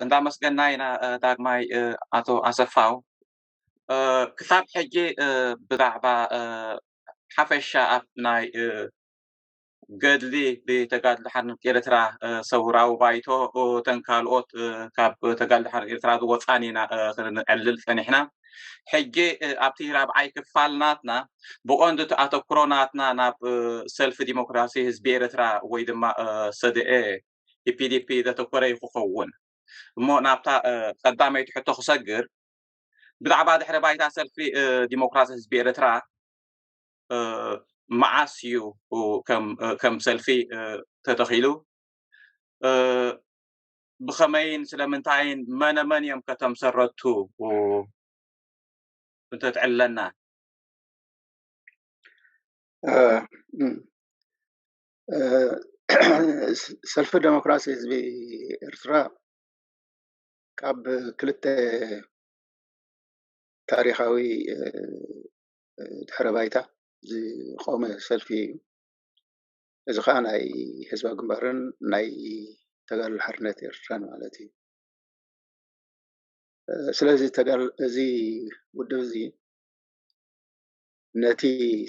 እንዳመስገናይና ዳግማይ ኣቶ ኣሰፋው ክሳብ ሕጂ ብዛዕባ ሓፈሻ ኣብ ናይ ገድሊ ብተጋድሎ ሓርነት ኤርትራ ሰውራዊ ባይቶ ተን ካልኦት ካብ ተጋድሎ ሓርነት ኤርትራ ዝወፃን ኢና ክንዕልል ፀኒሕና ሕጂ ኣብቲ ራብዓይ ክፋል ናትና ብቆንዲ ኣተኩሮ ናትና ናብ ሰልፊ ዲሞክራሲ ህዝቢ ኤርትራ ወይ ድማ ሰድኤ ኢፒዲፒ ዘተኮረ ይክኸውን እሞ ናብታ ቀዳመይቲ ሕቶ ክሰግር ብዛዕባ ድሕረ ባይታ ሰልፊ ዲሞክራሲ ህዝቢ ኤርትራ መዓስ እዩ ከም ሰልፊ ተተኺሉ ብኸመይን ስለምንታይን መነመን እዮም ከተምሰረቱ እንተትዕለና ሰልፊ ዲሞክራሲ ህዝቢ ኤርትራ ካብ ክልተ ታሪኻዊ ድሕረ ባይታ ዝቆመ ሰልፊ እዩ። እዚ ከዓ ናይ ህዝባዊ ግንባርን ናይ ተጋድሎ ሓርነት ኤርትራን ማለት እዩ። ስለዚ እዚ ውድብ እዚ ነቲ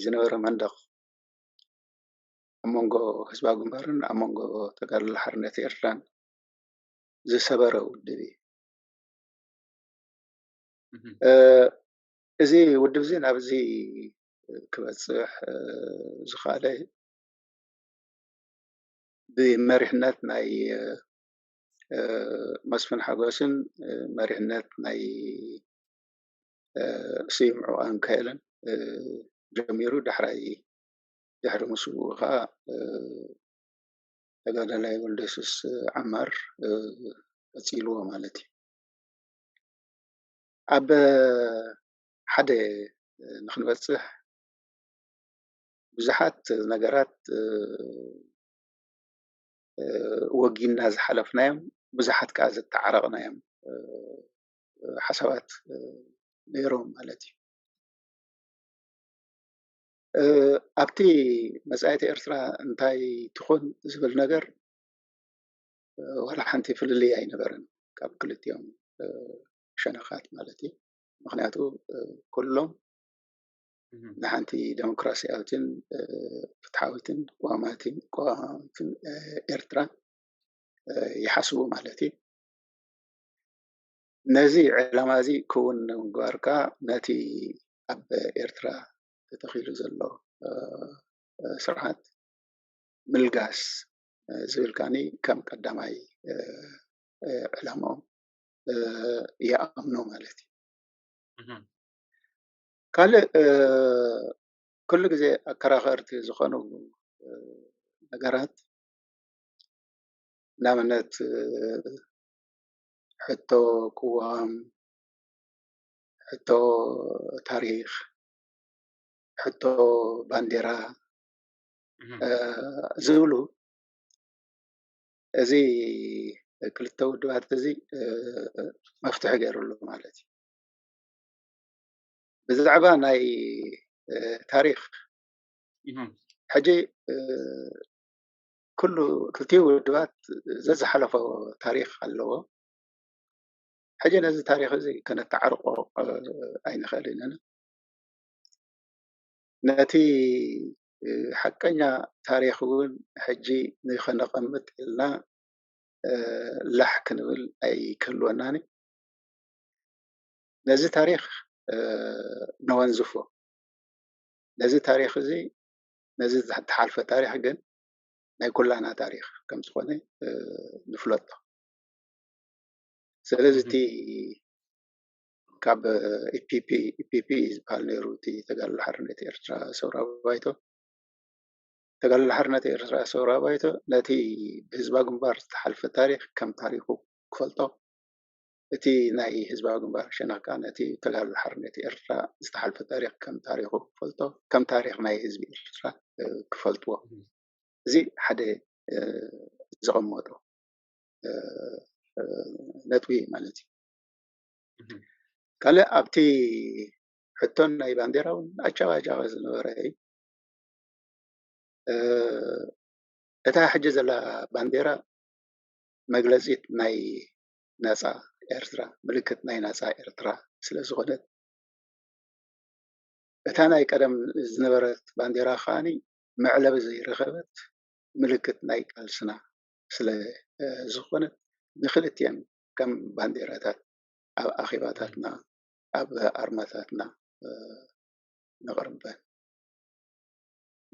ዝነበረ መንደቕ ኣብ መንጎ ህዝባዊ ግንባርን ኣብ መንጎ ተጋድሎ ሓርነት ኤርትራን ዝሰበረ ውድብ እዩ። እዚ ውድብ እዚ ናብዚ ክበፅሕ ዝኸኣለ ብመሪሕነት ናይ መስፍን ሓጎስን መሪሕነት ናይ ስዩም ዕቋን ሚካኤልን ጀሚሩ ድሕሪ ምስኡ ከዓ ተጋዳላይ ወልደየሱስ ዓማር ቀፂልዎ ማለት እዩ። ኣብ ሓደ ንክንበፅሕ ብዙሓት ነገራት ወጊና ዝሓለፍናዮም ብዙሓት ከዓ ዘተዓረቕናዮም ሓሳባት ነይሮም ማለት እዩ። ኣብቲ መጻኢቲ ኤርትራ እንታይ ትኾን ዝብል ነገር ዋላ ሓንቲ ፍልልይ ኣይነበረን ካብ ክልቲኦም ሸነኻት ማለት እዩ። ምክንያቱ ኩሎም ንሓንቲ ዴሞክራሲያዊትን ፍትሓዊትን ቋዋማትን ኤርትራ ይሓስቡ ማለት እዩ። ነዚ ዕላማ እዚ ክውን ንምግባር ከዓ ነቲ ኣብ ኤርትራ ተተኺሉ ዘሎ ስርዓት ምልጋስ ዝብል ከዓኒ ከም ቀዳማይ ዕላምኦም ይኣምኑ ማለት እዩ። ካልእ ኩሉ ግዜ ኣከራኸርቲ ዝኾኑ ነገራት ንኣብነት ሕቶ ቅዋም፣ ሕቶ ታሪክ፣ ሕቶ ባንዴራ ዝብሉ እዚ ክልተ ውድባት እዚ መፍትሒ ገይሩሉ ማለት እዩ። ብዛዕባ ናይ ታሪክ ሕጂ ክልቲኡ ውድባት ዘዝሓለፎ ታሪክ ኣለዎ። ሕጂ ነዚ ታሪክ እዚ ከነተዓርቆ ኣይንኽእልን ኢና። ነቲ ሓቀኛ ታሪክ እውን ሕጂ ንኸነቐምጥ ኢልና ላሕ ክንብል ኣይክህልወናኒ። ነዚ ታሪክ ነወንዝፎ ነዚ ታሪክ እዚ ነዚ ዝተሓልፈ ታሪክ ግን ናይ ኩላና ታሪክ ከም ዝኾነ ንፍለጦ። ስለዚ እቲ ካብ ኢፒፒ ዝበሃል ነይሩ እቲ ተጋድሎ ሓርነት ኤርትራ ሰውራዊ ባይቶ ተጋድሎ ሓርነት ኤርትራ ሰውራዊ ባይቶ ነቲ ብህዝባዊ ግንባር ዝተሓልፈ ታሪክ ከም ታሪኩ ክፈልጦ፣ እቲ ናይ ህዝባዊ ግንባር ሸነኽ ከዓ ነቲ ተጋድሎ ሓርነት ኤርትራ ዝተሓልፈ ታሪክ ከም ታሪኩ ክፈልጦ፣ ከም ታሪክ ናይ ህዝቢ ኤርትራ ክፈልጥዎ እዚ ሓደ ዘቐመጦ ነጥቢ ማለት እዩ። ካልእ ኣብቲ ሕቶን ናይ ባንዴራ እውን ኣጨባጫበ ዝነበረ እዩ። እታ ሕጂ ዘላ ባንዴራ መግለፂት ናይ ناسا إرترا ملكت ناي ناسا إرترا سلازغنت بتانا يقدم زنبرت بانديرا خاني معلب زي رغبت ملكت ناي قلسنا سلا زغنت نخلتين كم بانديراتات أب أخيباتاتنا أب أرماتاتنا نغربان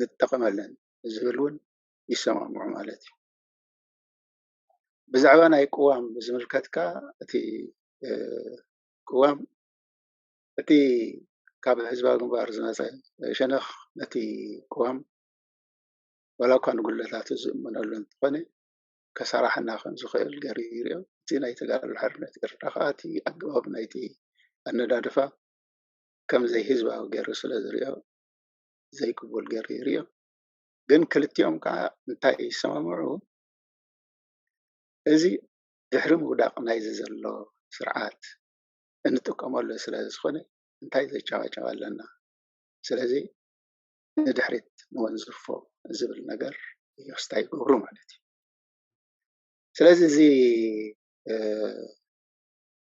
نتقملن زبلون يسمعوا مالتي بزعبا ناي قوام بزملكتك أتي قوام أتي ካብ ህዝባዊ ግንባር ዝመፀ ሸነኽ ነቲ ቅዋም ወላ እኳ ንጉለታት ዝእመነሉ እንትኾነ ከሰራሕና ከም ዝኽእል ገይሩ ይርኦ እቲ ናይ ተጋድሎ ሓርነት ኤርትራ ከዓ እቲ ኣገባብ ናይቲ ኣነዳድፋ ከም ዘይ ህዝባዊ ገይሩ ስለ ዝርኦ ዘይቅቡል ገይሩ ይርኦ ግን ክልቲኦም ከዓ እንታይ ይሰማምዑ እዚ ድሕሪ ምውዳቕ ናይዚ ዘሎ ስርዓት እንጥቀመሉ ስለ ዝኾነ እንታይ ዘጫዋጫው ኣለና ስለዚ ንድሕሪት ንወንዝፎ ዝብል ነገር ይስታይ ገብሩ ማለት እዩ ስለዚ እዚ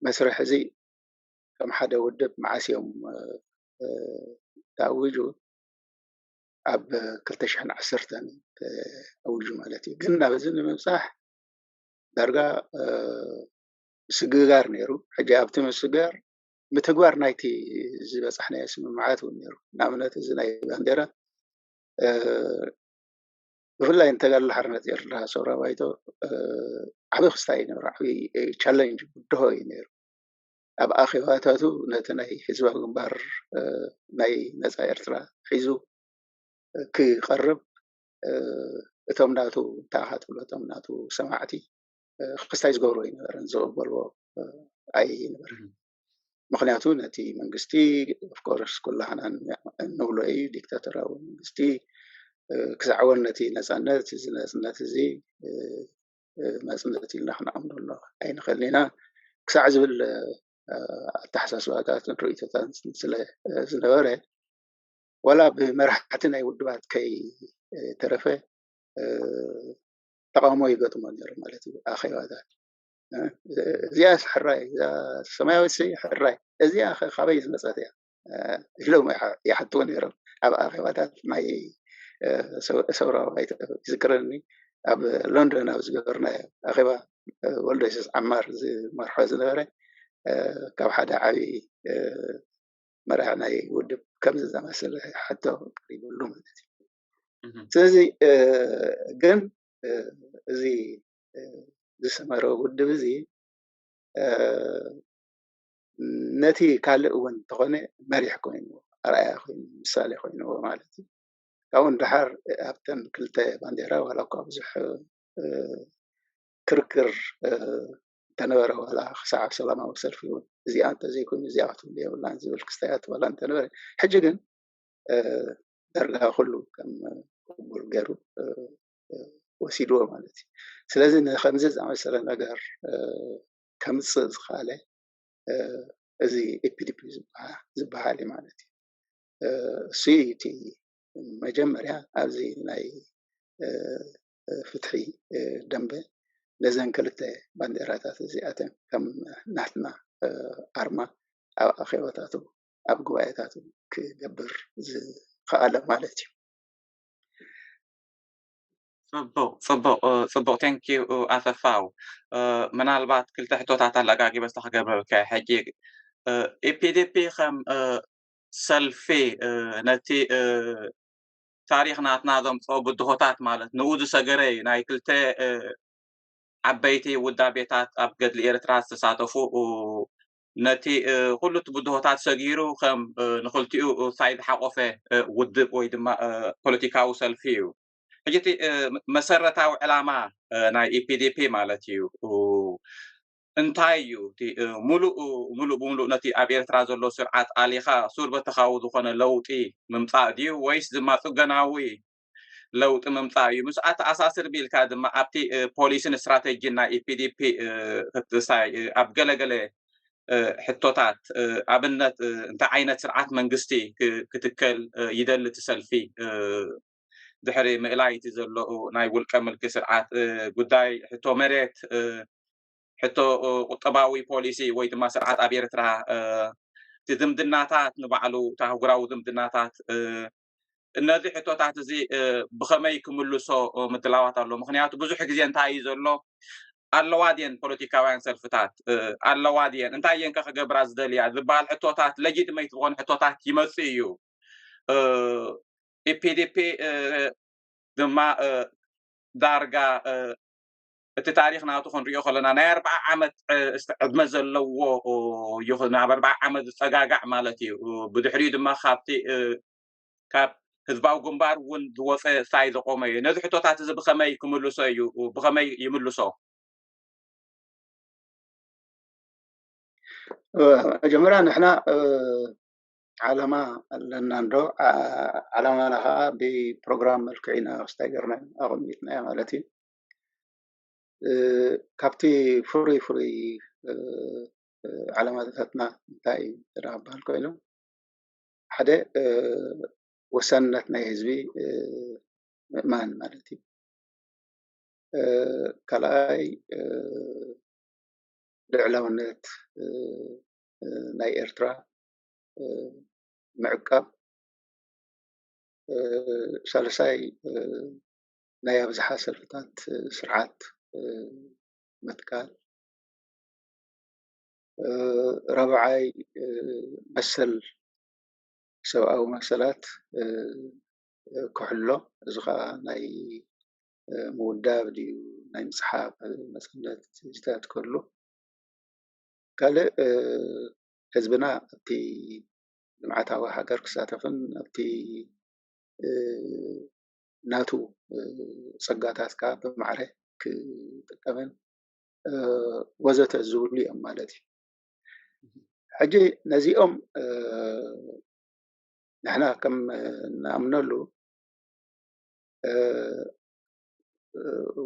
መስርሕ እዚ ከም ሓደ ውድብ መዓስዮም ታውጁ ኣብ 2010 ታውጁ ማለት እዩ ግን ናብ እዚ ንምብፃሕ ዳርጋ ስግጋር ነይሩ ሕጂ ኣብቲ ምስጋር متجوار نايتي زي بس احنا اسم معات ونيرو نعملت زي ناي بانديرا ولا ينتقل لحرنة يرلا سورا وايتو عبي خستاين راحوي تشالنج بدو ينيرو اب اخي واتاتو نتناي حزب جنبار ناي نزا ارترا حيزو كي قرب اتمناتو تاحت ولا تمناتو سماعتي خستايز غورو ينيرو نزوبلو اي نبر ምክንያቱ ነቲ መንግስቲ ኦፍ ኮርስ ኩላህና ንብሎ እዩ ዲክታተራዊ መንግስቲ ክሳዕወን ነቲ ነፃነት እዚ ነፃነት እዚ መፅነት ኢልና ክንኣምነሎ ኣይንኽእልን ኢና ክሳዕ ዝብል ኣተሓሳስባታት ርእይቶታት ስለ ዝነበረ ወላ ብመራሕቲ ናይ ውድባት ከይ ተረፈ ተቃውሞ ይገጥሞ ነይሩ ማለት እዩ ኣኼባታት زياس حراي سماوي سي حراي ازيا خبي زمصاتيا لو ما يحطون يرب اب اخواتات ماي سورا بايت ذكرني اب لندن او زغرنا اخيبا ولديس عمار مرحوز نبره كاب حدا عبي مرحنا يودب كم زماسل حتى قريب له مالتي سلازي جن زي ዝሰመረው ውድብ እዚ ነቲ ካልእ እውን ተኾነ መሪሕ ኮይኑ ኣርኣያ ኮይኑ ምሳሌ ኮይኑ ማለት እዩ ካብኡ ድሓር ኣብተን ክልተ ባንዴራ ዋላ እኳ ብዙሕ ክርክር ተነበረ ዋላ ክሳዕ ሰላማዊ ሰልፊ እውን እዚኣ እንተዘይኮይኑ እዚኣ ክትብሉ የብላን ዝብል ክስታያት ዋላ እንተነበረ ሕጂ ግን ዳርጋ ኩሉ ከም ቅቡል ገይሩ ወሲድዎ ማለት እዩ ስለዚ ንከምዚ ዝኣመሰለ ነገር ከምፅእ ዝኸኣለ እዚ ኤፒዲፒ ዝበሃል ማለት እዩ እሱ እቲ መጀመርያ ኣብዚ ናይ ፍትሒ ደንበ ነዘን ክልተ ባንዴራታት እዚኣተን ከም ናትና ኣርማ ኣብ ኣኼባታቱ ኣብ ጉባኤታቱ ክገብር ዝኸኣለ ማለት እዩ صبو ثانك يو اسفاو منالبات كلتا حتوتات لقاقي بس تخبر كحجي اي بي دي بي خم سلفي نتي تاريخنا تناظم صوب الدهوتات مالت نود سجري ناي كلتا عبيتي ودابيتات ابقد الارتراس تساطفو نتي كل تبدهوتات سجيرو خم نخلتيو سايد حقوفه ودب ويدما بوليتيكاو سلفيو حجتي مسرتاو علامه ناي اي بي دي بي مالتيو انتايو تي مولو نتي اب ኤርትራ ዘሎ ስርዓት አሊኻ ሱር በተኻው ዝኾነ ለውጢ ምምጻእ ድዩ ወይስ ድማ ጽገናዊ ለውጢ ምምጻእ እዩ ምስኣት ኣሳስር ቢልካ ድማ ኣብቲ ፖሊስን ስትራቴጂና ኢፒዲፒ ክትሳይ ኣብ ገለገለ ሕቶታት ኣብነት እንታይ ዓይነት ስርዓት መንግስቲ ክትከል ይደሊ ትሰልፊ ድሕሪ ምእላይቲ ዘሎ ናይ ውልቀ ምልኪ ስርዓት ጉዳይ ሕቶ መሬት ሕቶ ቁጠባዊ ፖሊሲ ወይ ድማ ስርዓት ኣብ ኤርትራ እቲ ዝምድናታት ንባዕሉ እቲ ኣህጉራዊ ዝምድናታት እነዚ ሕቶታት እዚ ብኸመይ ክምልሶ ምድላዋት ኣሎ ምክንያቱ ብዙሕ ግዜ እንታይ እዩ ዘሎ ኣለዋ ድየን ፖለቲካውያን ሰልፍታት ኣለዋ ድየን እንታይ እየን ክገብራ ዝደልያ ዝበሃል ሕቶታት ለጂትሜት ዝኾኑ ሕቶታት ይመጽ እዩ ኢፒዲፒ ድማ ዳርጋ እቲ ታሪክ ናቱ ክንሪኦ ከለና ናይ 40 ዓመት ዕድመ ዘለዎ ይኹን ኣብ 40 ዓመት ዝፀጋጋዕ ማለት እዩ ብድሕሪኡ ድማ ካብ ህዝባዊ ግንባር እውን ዝወፀ ሳይ ዝቆመ እዩ ነዚ ሕቶታት እዚ ብኸመይ ክምልሶ እዩ ብኸመይ ይምልሶ መጀመርያ ንሕና ዓላማ ኣለና እንዶ ዓላማና ከዓ ብፕሮግራም መልክዕና ክስታይ ገርና ኣቐሚጥና ማለት እዩ ካብቲ ፍሩይ ዓላማታትና እንታይ ተዳባል ኮይኑ ሓደ ወሰንነት ናይ ህዝቢ ምእማን ማለት እዩ ካልኣይ ልዕላውነት ናይ ኤርትራ ምዕቃብ ሳልሳይ ናይ ኣብዝሓ ሰልፍታት ስርዓት ምትካል ረብዓይ መሰል ሰብኣዊ መሰላት ክሕሎ እዚ ከዓ ናይ ምውዳብ ድዩ ናይ ምፅሓፍ መሰለት ዝታት ከሎ ካልእ ህዝብና ኣብቲ ልምዓታዊ ሃገር ክሳተፍን ኣብቲ ናቱ ፀጋታት ከዓ ብማዕረ ክጥቀምን ወዘተ ዝብሉ እዮም ማለት እዩ ሕጂ ነዚኦም ንሕና ከም ንኣምነሉ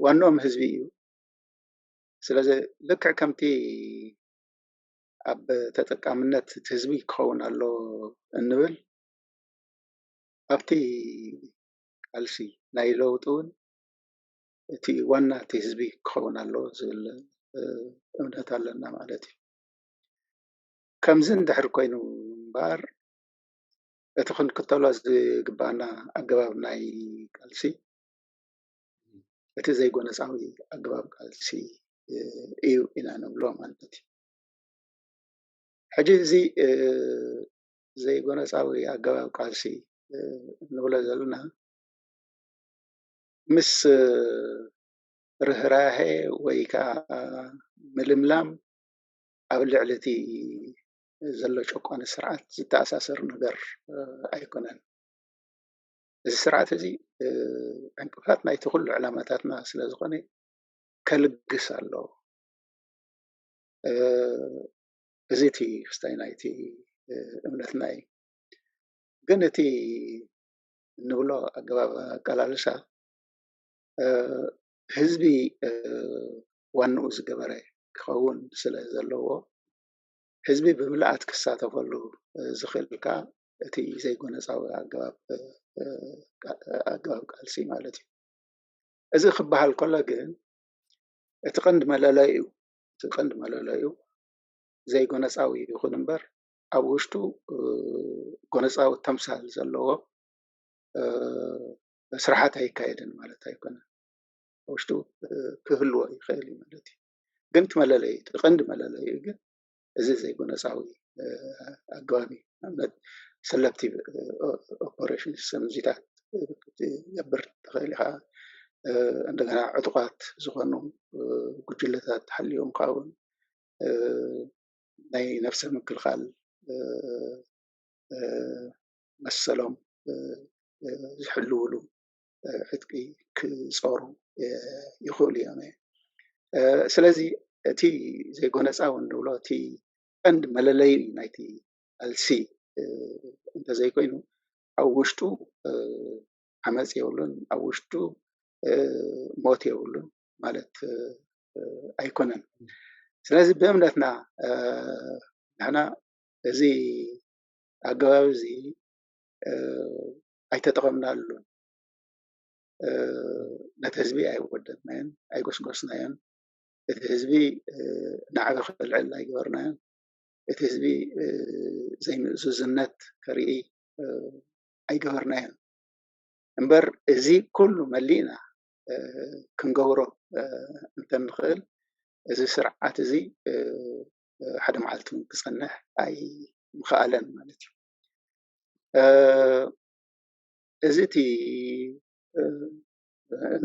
ዋኖም ህዝቢ እዩ ስለዚ ልክዕ ከምቲ ኣብ ተጠቃምነት እቲ ህዝቢ ክኸውን ኣሎ እንብል ኣብቲ ቃልሲ ናይ ለውጥ እውን እቲ ዋና እቲ ህዝቢ ክኸውን ኣሎ ዝብል እምነት ኣለና ማለት እዩ ከምዚ እንድሕር ኮይኑ እምበር እቲ ክንክተሎ ዝግባአና ኣገባብ ናይ ቃልሲ እቲ ዘይጎነፃዊ ኣገባብ ቃልሲ እዩ ኢና ንብሎ ማለት እዩ ሕጂ እዚ ዘይጎነፃዊ ኣገባብ ቃልሲ ንብሎ ዘለና ምስ ርህራሄ ወይ ከዓ ምልምላም ኣብ ልዕሊ እቲ ዘሎ ጨቋነ ስርዓት ዝተኣሳሰር ነገር ኣይኮነን እዚ ስርዓት እዚ ዕንቅፋት ናይቲ ኩሉ ዕላማታትና ስለ ዝኾነ ከልግስ ኣለዎ እዚ እቲ ክስታይ ናይቲ እምነትና እዩ ግን እቲ ንብሎ ኣገባብ ኣቀላልሳ ህዝቢ ዋንኡ ዝገበረ ክኸውን ስለ ዘለዎ ህዝቢ ብምልኣት ክሳተፈሉ ዝኽእል ከዓ እቲ ዘይጎነፃዊ ኣገባብ ቃልሲ ማለት እዩ እዚ ክበሃል ከሎ ግን እቲ ቀንዲ መለለዩ ዘይጎነፃዊ ይኹን እምበር ኣብ ውሽጡ ጎነፃዊ ተምሳል ዘለዎ ስራሕት ኣይካየድን ማለት ኣይኮነን ውሽጡ ክህልዎ ይኽእል እዩ ማለት እዩ ግን እቲ መለለዩ እቲ ቀንዲ መለለዩ ግን እዚ ዘይጎነፃዊ ኣገባብ እዩ ሰለክቲቭ ኦፐሬሽን ሰምዚታት የብር ትኽእል ኢኻ እንደገና ዕጡቃት ዝኾኑ ጉጅለታት ሓልዮም ካውን ናይ ነፍሲ ምክልኻል መሰሎም ዝሕልውሉ ዕጥቂ ክፀሩ ይኽእሉ እዮም ስለዚ እቲ ዘይጎነፃዊ ንብሎ እቲ ቀንዲ መለለይ ናይቲ ቃልሲ እንተዘይኮይኑ ኣብ ውሽጡ ዓመፅ የብሉን ኣብ ውሽጡ ሞት የብሉን ማለት ኣይኮነን ስለዚ ብእምነትና ንሕና እዚ ኣገባብ እዚ ኣይተጠቐምናሉን ነቲ ህዝቢ ኣይወደድናዮን ኣይጎስጎስናዮን الحزبي نعرف العلة يقرنا الحزبي زي مؤسسنات كريئي أي قرنا امبر زي كله ملينا كنجورو انت نخيل زي سرعات زي حدا معلتون كصنح أي مخالا مالتي زيتي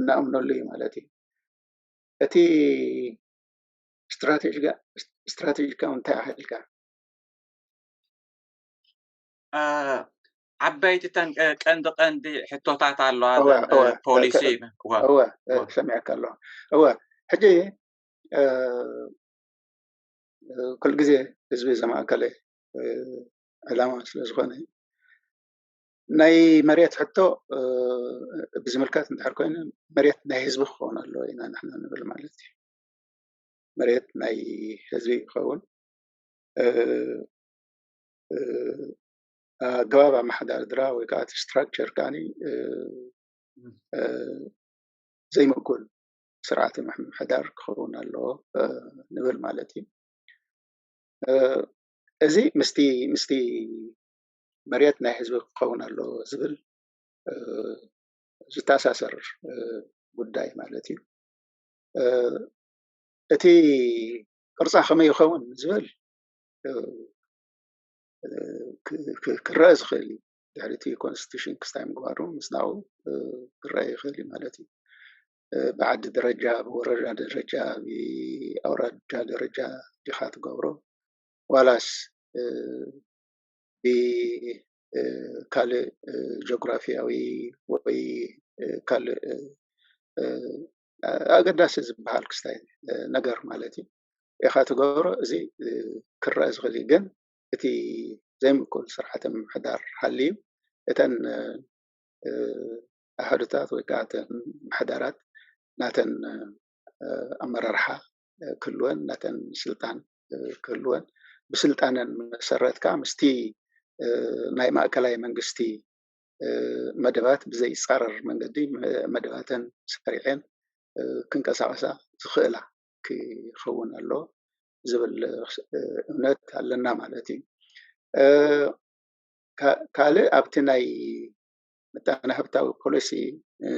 نأمن لي مالتي أتي استراتيجيكا وانت أحلك عبيت قندي حتوتات على هو بوليسي هو سمعك الله هو حجي كل جزء حزب زمان كله علامة سلزخانة ناي مريت حتى بزملكات نتحركين مريت ناي حزب خون الله إن نحن نقول مالتي مريت ناي حزب خون جواب ما حدا درا وقعت ستراكشر كاني زي ما أقول سرعة محمد حدار خون الله نقول مالتي أزي مستي مريتنا حزب خون الله زبل زتاساسر ጉዳይ ማለት እዩ እቲ ቅርፃ ከመይ ይኸውን ዝብል ክረአ ዝኽእል እዩ ድሕሪ እቲ ኮንስቲቱሽን ክስታይ ምግባሩ ምስናኡ ክረአ ይኽእል እዩ ማለት እዩ ብዓዲ ደረጃ ብወረዳ ደረጃ ብኣውራጃ ደረጃ ዲኻ ትገብሮ ዋላስ ካልእ ጂኦግራፊያዊ ወይ ካልእ ኣገዳሲ ዝበሃል ክስታይ ነገር ማለት እዩ ኢኻ ትገብሮ እዚ ክረአ ዝኽእል እዩ ግን እቲ ዘይምኩል ስርዓተ ምምሕዳር ሃልዩ እተን ኣሕድታት ወይ ከዓ እተን ምሕዳራት ናተን ኣመራርሓ ክህልወን ናተን ስልጣን ክህልወን ብስልጣነን መሰረት ከዓ ምስቲ ናይ ማእከላይ መንግስቲ መደባት ብዘይ ፃረር መንገዲ መደባተን ሰሪዐን ክንቀሳቀሳ ዝኽእላ ክኸውን ኣሎ ዝብል እምነት ኣለና ማለት እዩ ካልእ ኣብቲ ናይ ምጣነ ሃብታዊ ፖሊሲ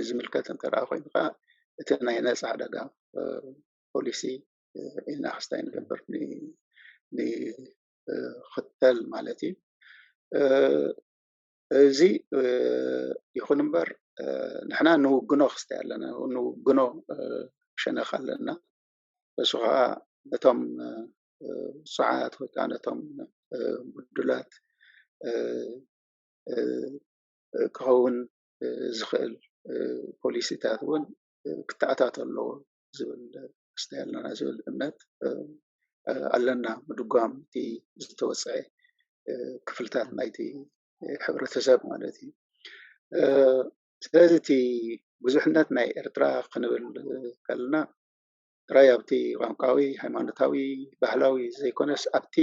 ዝምልከት እንተረኣ ኮይኑ ከዓ እቲ ናይ ነፃ ዕዳጋ ፖሊሲ ኢና ክስታይ ንገብር ንኽተል ማለት እዩ እዚ ይኹን እምበር ንሕና ንውግኖ ክስታይ ኣለና ንውግኖ ክሸነኽ ኣለና እሱ ከዓ ነቶም ሰዓት ወይ ከዓ ነቶም ጉዱላት ክኸውን ዝኽእል ፖሊሲታት እውን ክተኣታተው ኣለዎ ዝብል ክስታይ ኣለና ዝብል እምነት ኣለና ምድጓም እቲ ዝተወፅዐ ክፍልታት ናይቲ ሕብረተሰብ ማለት እዩ ስለዚ እቲ ብዙሕነት ናይ ኤርትራ ክንብል ከለና ጥራይ ኣብቲ ቋንቋዊ ሃይማኖታዊ ባህላዊ ዘይኮነስ ኣብቲ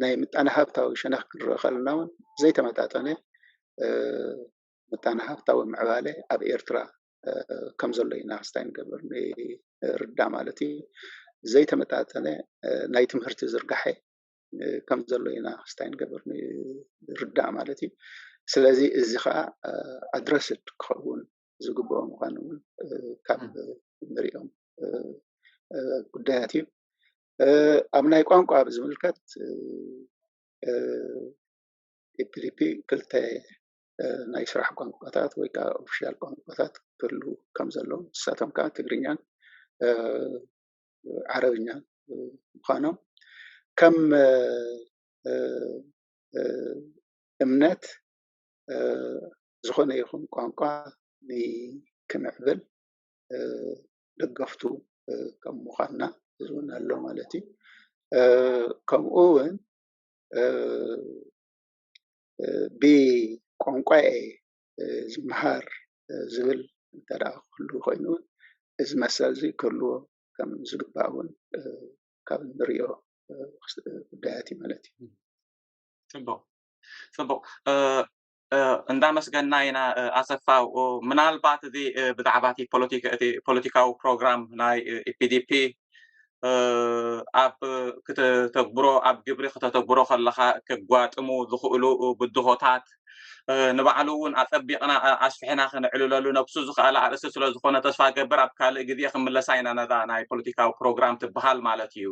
ናይ ምጣነ ሃብታዊ ሸነኽ ክንርኢ ከለና እውን ዘይተመጣጠነ ምጣነ ሃብታዊ ምዕባለ ኣብ ኤርትራ ከም ዘሎ ኢና ክስታይ ንገብር ንርዳእ ማለት እዩ ዘይተመጣጠነ ናይ ትምህርቲ ዝርጋሐ ከም ዘሎ ኢና ክስታይ ንገብር ንርዳእ ማለት እዩ ስለዚ እዚ ከዓ ኣድረስድ ክኸውን ዝግብኦ ምዃኑ ካብ ንሪኦም ጉዳያት እዩ ኣብ ናይ ቋንቋ ብዝምልከት ኢፒዲፒ ክልተ ናይ ስራሕ ቋንቋታት ወይ ከዓ ኦፊሻል ቋንቋታት ክህሉ ከም ዘለዎ ንሳቶም ከዓ ትግርኛን ዓረብኛን ምዃኖም ከም እምነት ዝኾነ ይኹን ቋንቋ ንክምዕብል ደገፍቱ ከም ምዃንና ዝውን ኣሎ ማለት እዩ ከምኡ እውን ብቋንቋ ዝመሃር ዝብል እንተደኣ ክህሉ ኮይኑ እዚ መሰል እዚ ክህልዎ ከም ዝግባእ እውን ካብ ንሪኦ ጉዳያት እዩ ማለት እዩ ፅቡቅ እንዳመስገና ኢና ኣሰፋው ምናልባት እዚ ብዛዕባ እቲ ፖለቲካዊ ፕሮግራም ናይ ኢፒዲፒ ኣብ ከተተግብሮ ኣብ ግብሪ ከተተግብሮ ከለኻ ከጓጥሙ ዝኽእሉ ብድሆታት ንባዕሉ እውን ኣፀቢቕና ኣስፊሕና ክንዕልለሉ ነብሱ ዝኽኣለ ኣርእስቲ ስለ ዝኾነ ተስፋ ገብር ኣብ ካልእ ግዜ ክምለሳ ኢና ነዛ ናይ ፖለቲካዊ ፕሮግራም ትበሃል ማለት እዩ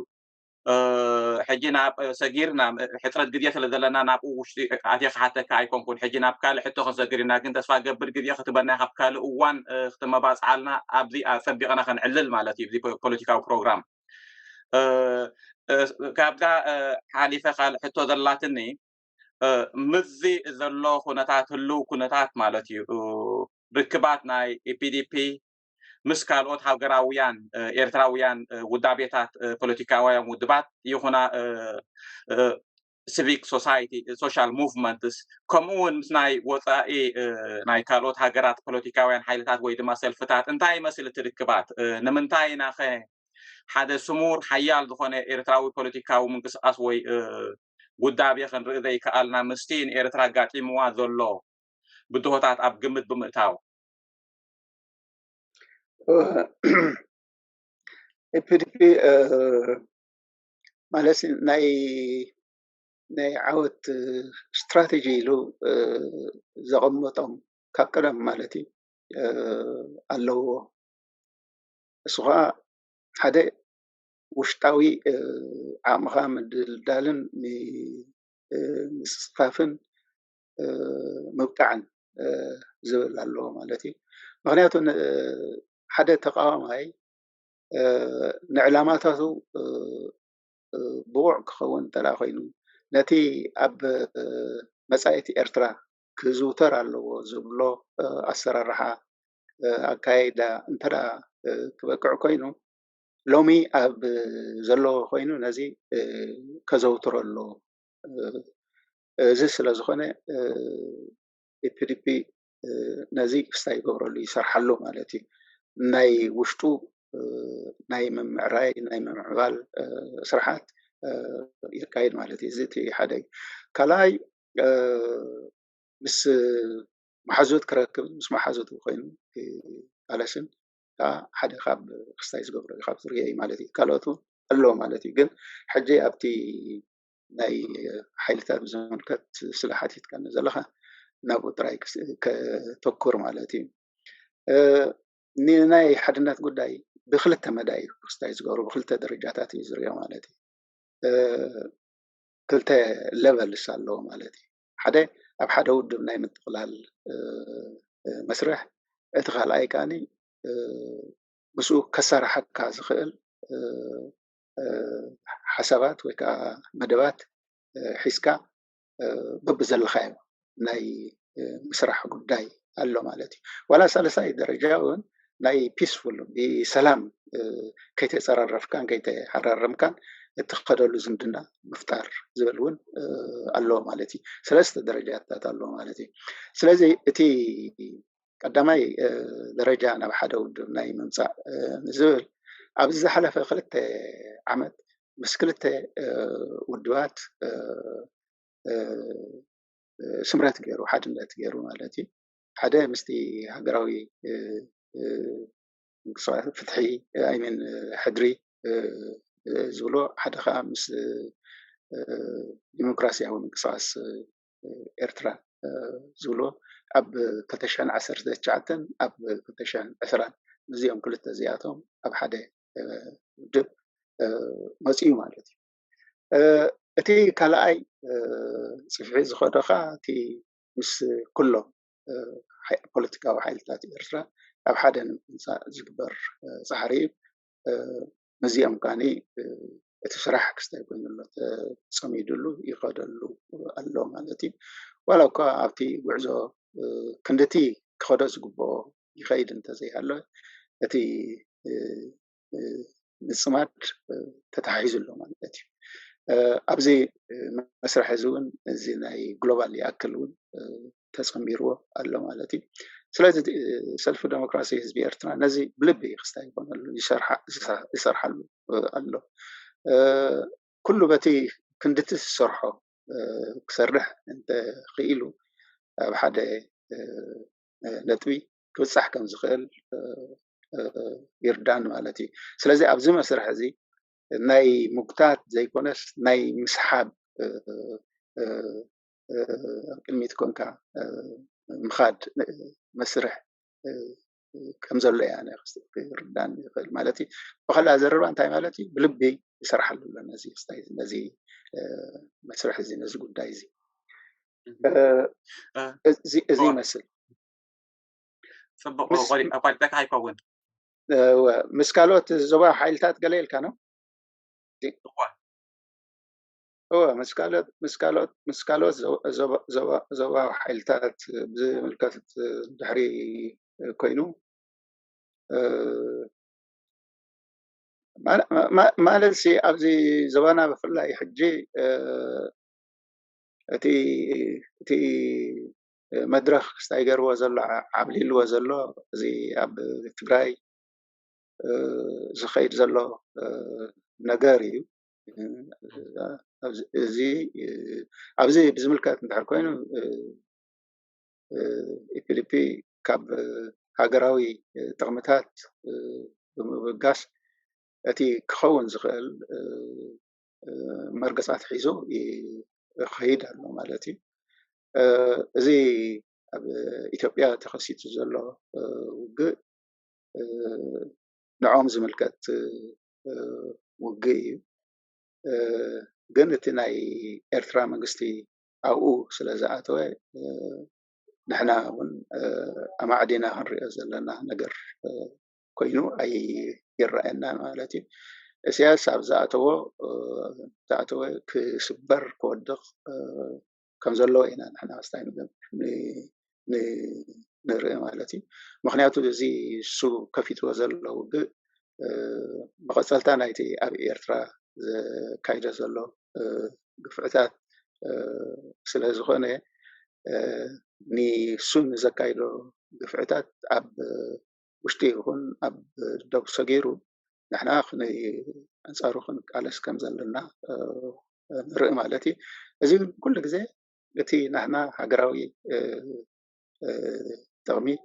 ሕጂ ናብ ሰጊርና ሕፅረት ግዜ ስለ ዘለና ናብኡ ውሽጢ ኣትየ ክሓተካ ኣይኮንኩን ሕጂ ናብ ካልእ ሕቶ ክንሰግር ኢና ግን ተስፋ ገብር ግዜ ክትበና ካብ ካልእ እዋን ክትመባፅዓልና ኣብዚ ኣፀቢቕና ክንዕልል ማለት እዩ እዚ ፖለቲካዊ ፕሮግራም ካብዛ ሓሊፈ ካልእ ሕቶ ዘላትኒ ምዚ ዘሎ ኩነታት ህልው ኩነታት ማለት እዩ ርክባት ናይ ኢፒዲፒ ምስ ካልኦት ሃገራውያን ኤርትራውያን ውዳቤታት ፖለቲካውያን ውድባት ይኹና ሲቪክ ሶሳይቲ ሶሻል ሙቭመንትስ ከምኡ እውን ምስ ናይ ወፃኢ ናይ ካልኦት ሃገራት ፖለቲካውያን ሓይልታት ወይ ድማ ሰልፍታት እንታይ ይመስል እቲ ርክባት ንምንታይ ኢና ኸ ሓደ ስሙር ሓያል ዝኾነ ኤርትራዊ ፖለቲካዊ ምንቅስቃስ ወይ ውዳቤ ክንርኢ ዘይከኣልና ምስቲ ንኤርትራ ጋጢምዋ ዘሎ ብድሆታት ኣብ ግምት ብምእታው ኢፒዲፒ ማለት ናይ ዓወት ስትራቴጂ ኢሉ ዘቐመጦም ካብ ቀደም ማለት እዩ ኣለዎ እሱ ከዓ ሓደ ውሽጣዊ ዓቕምኻ ምድልዳልን ምስፋፍን ምብቃዕን ዝብል ኣለዎ ማለት እዩ ምክንያቱ ሓደ ተቃዋማይ ንዕላማታቱ ብቑዕ ክኸውን እንተዳ ኮይኑ ነቲ ኣብ መጻኢቲ ኤርትራ ክዝውተር ኣለዎ ዝብሎ ኣሰራርሓ ኣካይዳ እንተዳ ክበቅዕ ኮይኑ ሎሚ ኣብ ዘሎ ኮይኑ ነዚ ከዘውትሮ ኣለዎ እዚ ስለ ዝኾነ ኢፒዲፒ ነዚ ክስታይ ይገብረሉ ይሰርሓሉ ማለት እዩ ናይ ውሽጡ ናይ ምምዕራይ ናይ ምምዕባል ስራሓት ይካየድ ማለት እዩ እዚ እቲ ሓደ ካልኣይ ምስ ማሓዙት ክረክብ ምስ ማሓዙት ኮይኑ ኣለስን ሓደ ካብ ክስታይ ዝገብሮ ካብ ዝርአይ ማለት እዩ ካልኦቱ ኣሎ ማለት እዩ ግን ሕጂ ኣብቲ ናይ ሓይልታት ብዝምልከት ስለ ሓቲትካኒ ዘለኻ ናብኡ ጥራይ ከተኩር ማለት እዩ ንናይ ሓድነት ጉዳይ ብክልተ መዳይ ክስታይ ዝገብሩ ብክልተ ደረጃታት እዩ ዝርኦ ማለት እዩ ክልተ ሌቨልስ ኣለዎ ማለት እዩ ሓደ ኣብ ሓደ ውድብ ናይ ምጥቕላል መስርሕ እቲ ካልኣይ ከዓኒ ምስኡ ከሰራሐካ ዝኽእል ሓሳባት ወይ ከዓ መደባት ሒዝካ በብዘለኻዮ ናይ ምስራሕ ጉዳይ ኣሎ ማለት እዩ ዋላ ሳለሳይ ደረጃ እውን ናይ ፒስፉል ብሰላም ከይተፀራረፍካን ከይተሓራረምካን እትኸደሉ ዝምድና ምፍጣር ዝብል እውን ኣሎ ማለት እዩ ሰለስተ ደረጃታት ኣሎ ማለት እዩ ስለዚ እቲ ቀዳማይ ደረጃ ናብ ሓደ ውድብ ናይ ምምፃእ ዝብል ኣብዚ ዝሓለፈ 2 ዓመት ምስ ክልተ ውድባት ስምረት ገይሩ ሓድነት ገይሩ ማለት እዩ ሓደ ምስቲ ሃገራዊ ፍትሒ ኣይመን ሕድሪ ዝብሎ ሓደ ከዓ ምስ ዲሞክራሲያዊ ምንቅስቃስ ኤርትራ ዝብሎ ኣብ 2019 ኣብ 2020 እዚኦም ክልተ እዚኣቶም ኣብ ሓደ ውድብ መፅኡ ማለት እዩ እቲ ካልኣይ ፅፍሒ ዝኸዶ ከዓ እቲ ምስ ኩሎም ፖለቲካዊ ሓይልታት ኤርትራ ኣብ ሓደ ንምምፃእ ዝግበር ፃዕሪ እዩ ነዚኦም ከዓኒ እቲ ስራሕ ክስታይ ኮይኑሎ ተፀሚዱሉ ይኸደሉ ኣሎ ማለት እዩ ዋላ እኳ ኣብቲ ጉዕዞ ክንደቲ ክኸዶ ዝግብኦ ይኸይድ እንተዘይሃሎ እቲ ምፅማድ ተታሒዙሎ ማለት እዩ ኣብዚ መስርሕ እዚ እውን እዚ ናይ ግሎባል ይኣክል እውን ተፀሚርዎ ኣሎ ማለት እዩ ስለዚ ሰልፊ ዴሞክራሲ ህዝቢ ኤርትራ ነዚ ብልቢ ክስታይ ይኮነሉ ይሰርሓሉ ኣሎ ኩሉ በቲ ክንድቲ ዝሰርሖ ክሰርሕ እንተኽኢሉ ኣብ ሓደ ነጥቢ ክብፃሕ ከም ዝኽእል ይርዳን ማለት እዩ ስለዚ ኣብዚ መስርሕ እዚ ناي مقتات زي كونس ناي مسحاب كلمة كونكا مخاد مسرح كم زلوا يعني ردان مالتي وخلا زرروا أنت مالتي بلبي يسرح له نزي استايز نزي مسرح زي نزي قداي زي زي مثل أقول لك هيكون مسكالوت زوا حيلتات قليل كانوا هو مسكالوت زوا حيلتات بملكات دحري كوينو ما لسي أبزي زوانا بفلا حجي تي مدرخ ستايجر وزلو عبليل وزلو زي أب تجراي زخير زلو نجاري زي أبزي بزملكات ندحر كوينو إفليبي كاب هاجراوي تغمتات بمبقاس أتي كخون زخل مرقصات حيزو يخيد عنه مالتي زي إثيوبيا تخصيت زلو وق نعوم زملكات وقي قنت ناي إرترا منقستي أو سلازعاتوي نحنا من أما عدينا هنرئي زلنا نقر كوينو أي يرأينا مالتي سياسة زعتوه كسبر كودق كم زلو إنا نحنا أستعين نرئي مالتي مخنياتو زي سو كفيت وزلو بغسلتان ايتي أبي إرترا كايدا زلو قفعتات سلازخوني ني سن زكايدو قفعتات أب وشتيهن أب دوك صغيرو نحنا خني أنصاروخن قالس كم زلنا نرئي مالتي أزي كل جزء التي نحنا هجراوي تغمي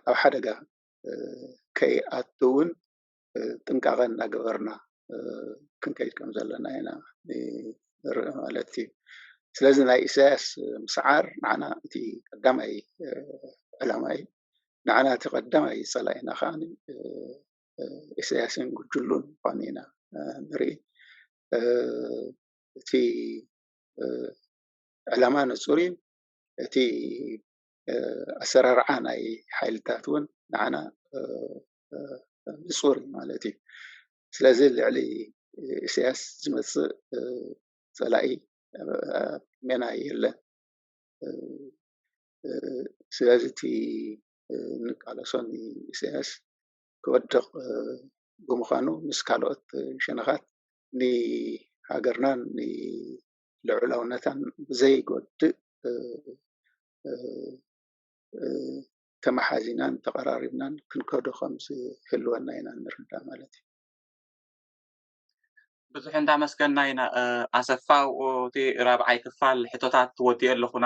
أو حدقة كي أتون تنقغن أجبرنا كنكيد كم زلنا هنا نرئي مالتي ስለዚ ናይ ኢሳያስ ምስዓር ንዓና እቲ ቀዳማይ ዕላማ እዩ ንዓና እቲ ቀዳማይ ፀላኢና ከዓኒ ኢሳያስን ጉጅሉን ምኳኑ ኢና ንርኢ እቲ ዕላማ ንፁር እዩ እቲ ኣሰራርዓ ናይ ሓይልታት እውን ንዓና ንፁር እዩ ማለት እዩ ስለዚ ልዕሊ ኢሳያስ ዝመፅእ ፀላኢ منا يلا سياستي نقال صني سياس كودق بمخانو مسكالوت شنخات ني هاجرنان ني لعلاونتان زي قد كما حازنان تقراربنان كنكودو خمس حلوانا ينا نردا مالتي ብዙሕ እንዳመስገና ኢና ኣሰፋ እቲ ራብዓይ ክፋል ሕቶታት ትወዲኡ ኣለኹና